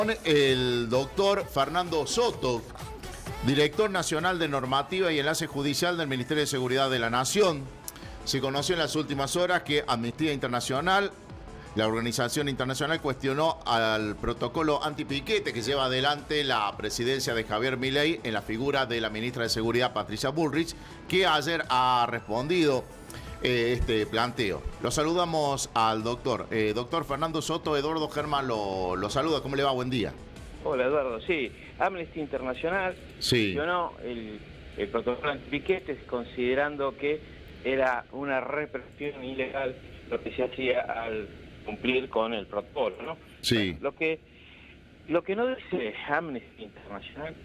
El doctor Fernando Soto, director nacional de normativa y enlace judicial del Ministerio de Seguridad de la Nación. Se conoció en las últimas horas que Amnistía Internacional, la organización internacional, cuestionó al protocolo antipiquete que lleva adelante la presidencia de Javier Milei en la figura de la ministra de Seguridad, Patricia Bullrich, que ayer ha respondido este planteo. Lo saludamos al doctor. Doctor Fernando Soto, Eduardo Germán lo saluda. ¿Cómo le va? Buen día. Hola Eduardo, sí, Amnistía Internacional cuestionó el protocolo antipiquetes considerando que era una represión ilegal lo que se hacía al cumplir con el protocolo, ¿no? Sí. Bueno, lo que no dice Amnistía Internacional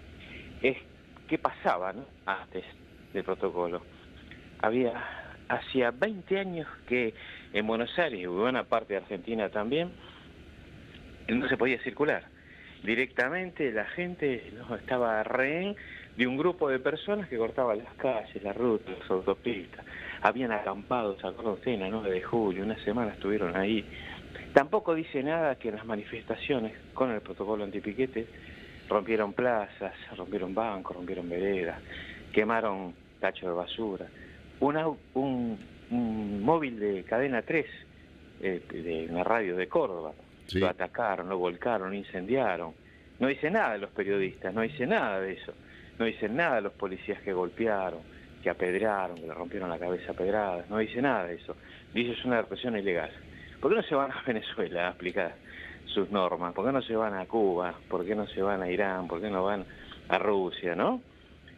es qué pasaba, ¿no?, antes del protocolo. Hacía 20 años que en Buenos Aires y buena parte de Argentina también no se podía circular. Directamente la gente no estaba rehén de un grupo de personas que cortaban las calles, las rutas, las autopistas. Habían acampado, ¿se acuerdan ustedes? En la 9 de julio, una semana estuvieron ahí. Tampoco dice nada que en las manifestaciones con el protocolo antipiquete rompieron plazas, rompieron bancos, rompieron veredas, quemaron tachos de basura. Un móvil de Cadena 3, de una radio de Córdoba, Sí. Lo atacaron, lo volcaron, lo incendiaron. No dice nada de los periodistas, no dice nada de eso. No dice nada de los policías que golpearon, que apedrearon, que le rompieron la cabeza a pedradas. No dice nada de eso. Dice es una represión ilegal. ¿Por qué no se van a Venezuela a aplicar sus normas? ¿Por qué no se van a Cuba? ¿Por qué no se van a Irán? ¿Por qué no van a Rusia, no?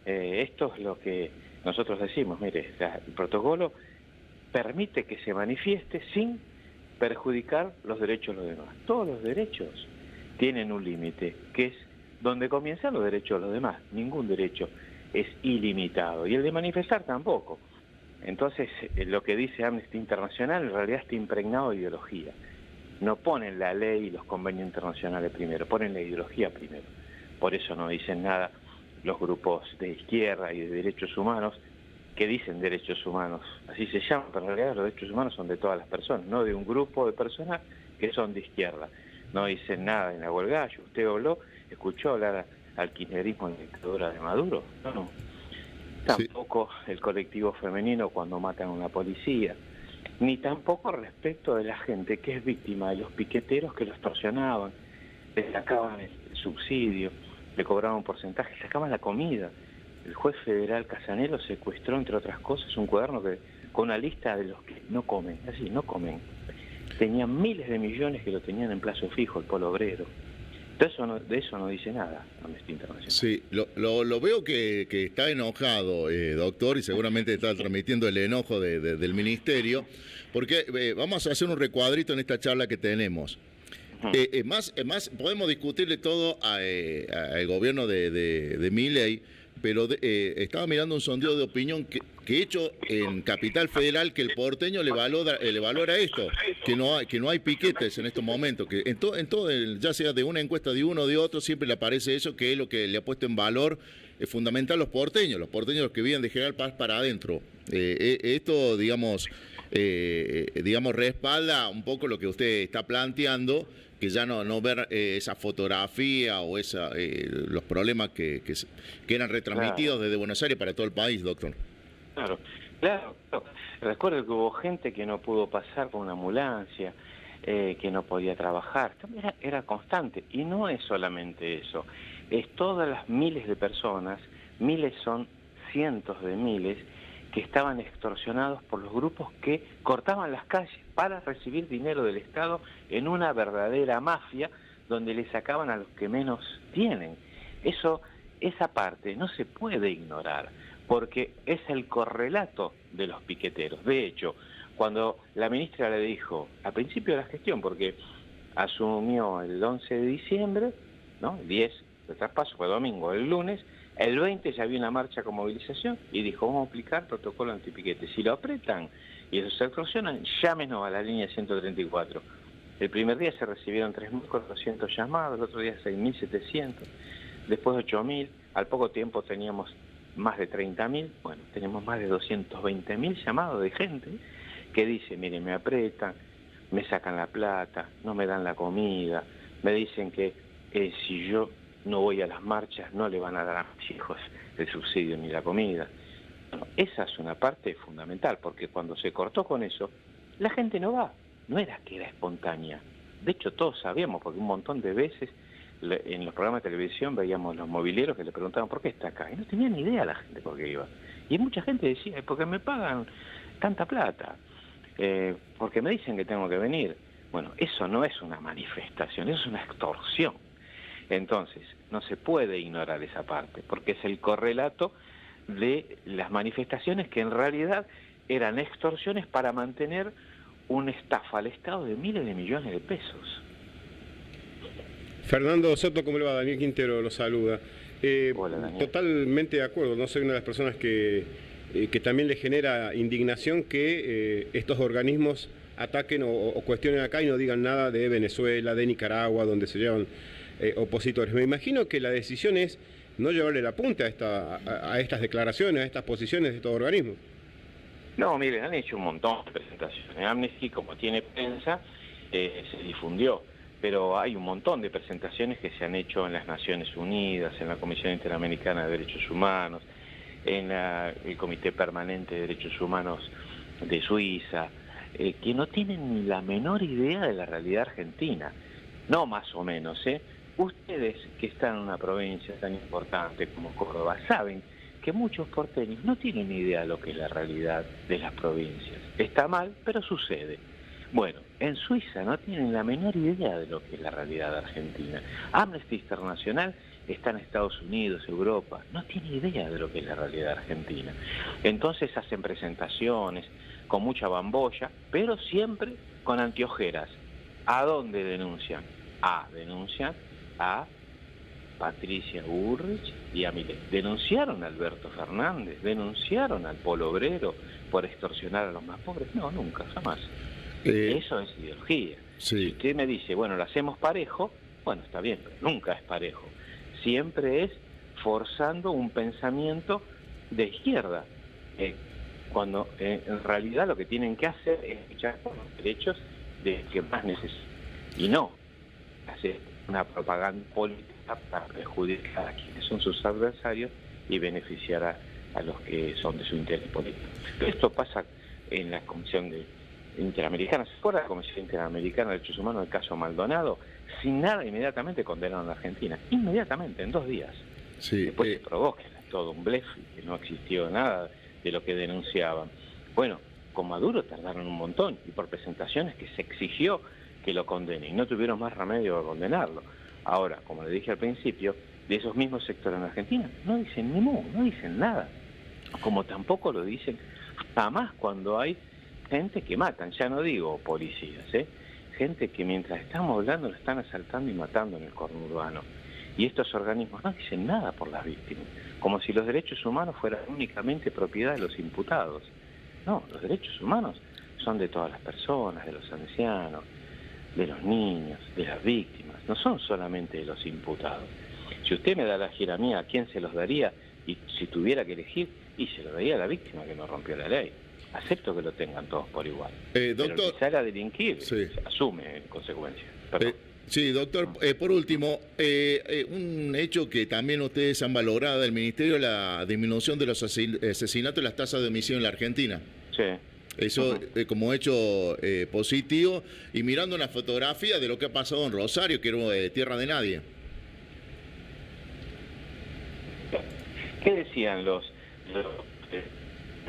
Esto es lo que nosotros decimos. Mire, el protocolo permite que se manifieste sin perjudicar los derechos de los demás. Todos los derechos tienen un límite, que es donde comienzan los derechos de los demás. Ningún derecho es ilimitado, y el de manifestar tampoco. Entonces, lo que dice Amnistía Internacional en realidad está impregnado de ideología. No ponen la ley y los convenios internacionales primero, ponen la ideología primero. Por eso no dicen nada los grupos de izquierda y de derechos humanos, que dicen derechos humanos, así se llaman, pero en realidad los derechos humanos son de todas las personas, no de un grupo de personas que son de izquierda. No dicen nada en Nahuelgallo. ¿Usted escuchó hablar al kirchnerismo en la dictadura de Maduro? No. Tampoco el colectivo femenino cuando matan a una policía, ni tampoco respecto de la gente que es víctima de los piqueteros que lo extorsionaban, le sacaban el subsidio, le cobraban un porcentaje, le sacaban la comida. El juez federal Casanelo secuestró, entre otras cosas, un cuaderno con una lista de los que no comen, así, no comen. Tenían miles de millones que lo tenían en plazo fijo, el polo obrero. De eso no dice nada Amnistía Internacional. Sí, lo veo que está enojado, doctor, y seguramente está transmitiendo el enojo del ministerio, porque vamos a hacer un recuadrito en esta charla que tenemos. Más podemos discutirle todo al gobierno de Milei, pero estaba mirando un sondeo de opinión que hecho en Capital Federal, que el porteño le valora esto, que no hay piquetes en estos momentos, que en todo ya sea de una encuesta de uno o de otro, siempre le aparece eso, que es lo que le ha puesto en valor fundamental los porteños los que viven de General Paz para adentro. Esto, digamos, respalda un poco lo que usted está planteando, que ya no ver esa fotografía o los problemas que eran retransmitidos desde Buenos Aires para todo el país, doctor. Claro. Recuerdo que hubo gente que no pudo pasar con una ambulancia, que no podía trabajar. Era constante, y no es solamente eso, es todas las miles de personas, miles son cientos de miles, que estaban extorsionados por los grupos que cortaban las calles para recibir dinero del Estado en una verdadera mafia donde le sacaban a los que menos tienen. Esa parte no se puede ignorar, porque es el correlato de los piqueteros. De hecho, cuando la ministra le dijo, a principio de la gestión, porque asumió el 11 de diciembre, ¿no? El 10 de traspaso, fue domingo, el lunes, el 20 ya había una marcha con movilización y dijo, vamos a aplicar protocolo antipiquete. Si lo apretan y eso se extorsionan, llámenos a la línea 134. El primer día se recibieron 3.400 llamados, el otro día 6.700, después 8.000, al poco tiempo teníamos más de 30.000, bueno, tenemos más de 220.000 llamados de gente que dice, mire, me apretan, me sacan la plata, no me dan la comida, me dicen que si yo no voy a las marchas, no le van a dar a mis hijos el subsidio ni la comida. Bueno, esa es una parte fundamental, porque cuando se cortó con eso, la gente no va. No era que era espontánea. De hecho, todos sabíamos, porque un montón de veces en los programas de televisión veíamos los mobileros que le preguntaban ¿por qué está acá? Y no tenían ni idea la gente por qué iba. Y mucha gente decía, porque me pagan tanta plata, porque me dicen que tengo que venir. Bueno, eso no es una manifestación, eso es una extorsión. Entonces, no se puede ignorar esa parte, porque es el correlato de las manifestaciones que en realidad eran extorsiones para mantener una estafa al Estado de miles de millones de pesos. Fernando Soto, ¿cómo le va? Daniel Quintero lo saluda. Hola, Daniel. Totalmente de acuerdo, no soy una de las personas que también le genera indignación que estos organismos ataquen o cuestionen acá y no digan nada de Venezuela, de Nicaragua, donde se llevan opositores. Me imagino que la decisión es no llevarle la punta a estas declaraciones, a estas posiciones de estos organismos. No, miren, han hecho un montón de presentaciones. Amnesty, como tiene prensa, se difundió, pero hay un montón de presentaciones que se han hecho en las Naciones Unidas, en la Comisión Interamericana de Derechos Humanos, en el Comité Permanente de Derechos Humanos de Suiza, que no tienen ni la menor idea de la realidad argentina. No más o menos, Ustedes que están en una provincia tan importante como Córdoba saben que muchos porteños no tienen ni idea de lo que es la realidad de las provincias. Está mal, pero sucede. Bueno, en Suiza no tienen la menor idea de lo que es la realidad de Argentina. Amnesty Internacional está en Estados Unidos, Europa, no tiene idea de lo que es la realidad Argentina. Entonces hacen presentaciones con mucha bambolla, pero siempre con anteojeras. ¿A dónde denuncian? Denuncian a Patricia Bullrich y a Milei. ¿Denunciaron a Alberto Fernández? ¿Denunciaron al Polo Obrero por extorsionar a los más pobres? No, nunca, jamás. Eso es ideología. Sí. Si usted me dice, bueno, lo hacemos parejo, bueno, está bien, pero nunca es parejo. Siempre es forzando un pensamiento de izquierda, cuando en realidad lo que tienen que hacer es luchar por los derechos de que más necesitan. Y no hacer una propaganda política para perjudicar a quienes son sus adversarios y beneficiar a los que son de su interés político. Pero esto pasa en la Comisión Interamericana. ¿Se acuerda la Comisión Interamericana de Derechos Humanos del caso Maldonado? Sin nada, inmediatamente condenaron a Argentina. Inmediatamente, en 2 días. Sí, Después se probó que era todo un blef, que no existió nada de lo que denunciaban. Bueno, con Maduro tardaron un montón y por presentaciones que se exigió que lo condenen y no tuvieron más remedio que condenarlo. Ahora, como le dije al principio, de esos mismos sectores en Argentina no dicen ni mu, no dicen nada. Como tampoco lo dicen jamás cuando hay gente que matan, ya no digo policías, gente que mientras estamos hablando lo están asaltando y matando en el conurbano. Y estos organismos no dicen nada por las víctimas, como si los derechos humanos fueran únicamente propiedad de los imputados. No, los derechos humanos son de todas las personas, de los ancianos, de los niños, de las víctimas, no son solamente de los imputados. Si usted me da la gira mía, ¿a quién se los daría? Y si tuviera que elegir, y se lo daría a la víctima que no rompió la ley. Acepto que lo tengan todos por igual. Doctor, pero el que sale a delinquir, sí, se asume en consecuencia. Sí, doctor, por último, un hecho que también ustedes han valorado del Ministerio, la disminución de los asesinatos y las tasas de homicidio en la Argentina. Sí. Eso como hecho positivo, y mirando una fotografía de lo que ha pasado en Rosario, que era tierra de nadie. ¿Qué decían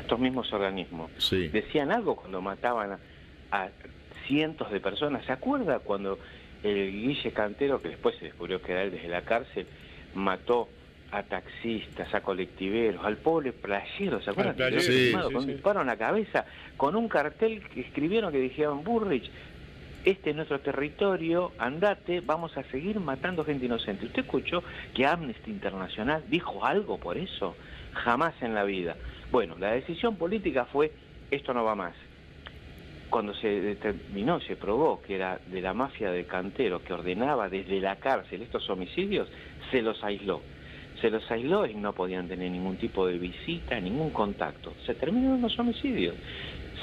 estos mismos organismos? Sí. Decían algo cuando mataban a cientos de personas. ¿Se acuerda cuando el Guille Cantero, que después se descubrió que era él desde la cárcel, mató a taxistas, a colectiveros, al pobre playero? ¿Se acuerdan? Playero, sí, con un disparo en la cabeza, con un cartel que escribieron que decían: Bullrich, este es nuestro territorio, andate, vamos a seguir matando gente inocente. ¿Usted escuchó que Amnesty Internacional dijo algo por eso? Jamás en la vida. Bueno, la decisión política fue: esto no va más. Cuando se determinó, se probó que era de la mafia de Cantero, que ordenaba desde la cárcel estos homicidios, se los aisló. Se los aisló y no podían tener ningún tipo de visita, ningún contacto. Se terminaron los homicidios.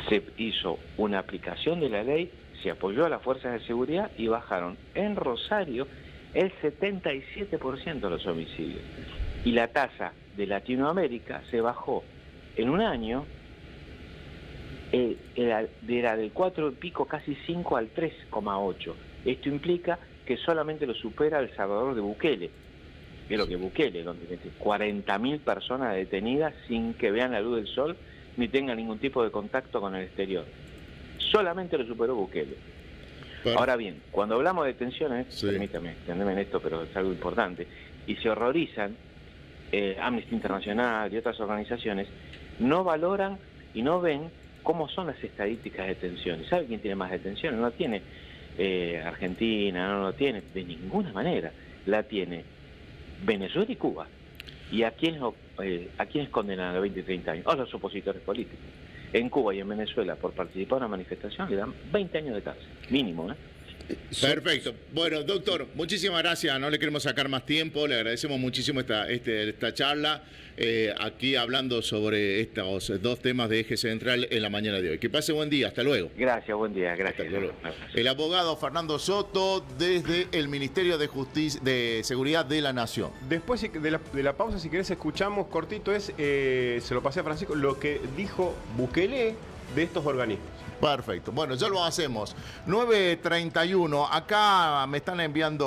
Se hizo una aplicación de la ley, se apoyó a las fuerzas de seguridad y bajaron en Rosario el 77% de los homicidios. Y la tasa de Latinoamérica se bajó en un año, era del 4 y pico, casi 5 al 3,8. Esto implica que solamente lo supera El Salvador de Bukele, que es lo que Bukele, donde tiene 40.000 personas detenidas sin que vean la luz del sol ni tengan ningún tipo de contacto con el exterior. Solamente lo superó Bukele. Ahora bien, cuando hablamos de detenciones, sí, permítame extenderme en esto, pero es algo importante, y se horrorizan, Amnesty Internacional y otras organizaciones, no valoran y no ven cómo son las estadísticas de detenciones. ¿Sabe quién tiene más detenciones? No la tiene Argentina, no lo tiene de ninguna manera. La tiene Venezuela y Cuba. ¿Y a quiénes condenan a 20 y 30 años? A los opositores políticos. En Cuba y en Venezuela, por participar en una manifestación, le dan 20 años de cárcel, mínimo, ¿eh? Perfecto. Bueno, doctor, muchísimas gracias. No le queremos sacar más tiempo. Le agradecemos muchísimo esta charla aquí hablando sobre estos dos temas de eje central en la mañana de hoy. Que pase buen día. Hasta luego. Gracias, buen día. Gracias. Hasta luego. El abogado Fernando Soto desde el Ministerio de Justicia, de Seguridad de la Nación. Después de la pausa, si querés, escuchamos cortito, se lo pasé a Francisco, lo que dijo Bukele de estos organismos. Perfecto. Bueno, ya lo hacemos. 9:31. Acá me están enviando